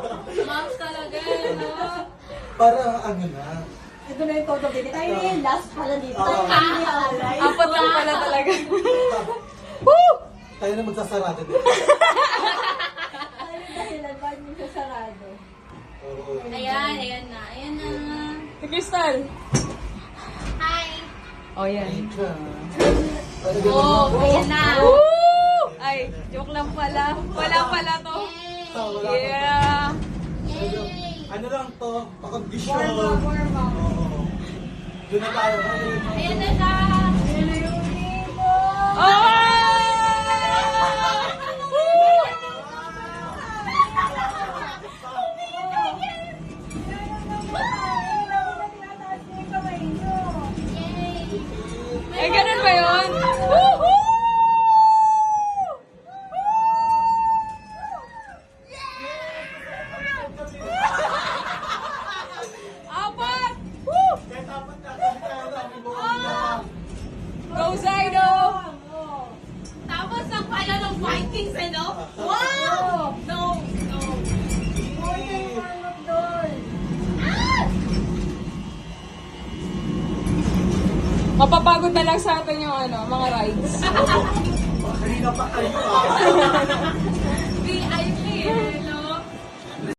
Max talaga eh, no? Para ano na. Ito na yung todo binit. Ay, yung last pala dito. Oo. Ay, alay. Apat lang pala talaga. Tayo na magsasarado dito. Ano yung dahilan? Bakit mo siya sarado? Oo. Ayan, ayan na. Ayan na. Si Crystal. Hi! Oh, yan. Ika. Oh, ayan na. Woo! Ay, joke lang pala. Wala pala to. Wala ka. Yeah. Yay! Ano lang to? Pakondisyon. Warm up. Oo. Doon na tayo. Ayan na siya. Ayan na yung libo. Oh! Eh, ganun ba yun? Woohoo! Apat! Woo! Kaya dapat natin tayo namin buwan. Go, Zaido! Tapos ang pala ng Vikings eh, no? Wow! No, no. Mapapagod na lang sa atin yung ano, mga rides. Kanina pa kayo ah. VIP eh.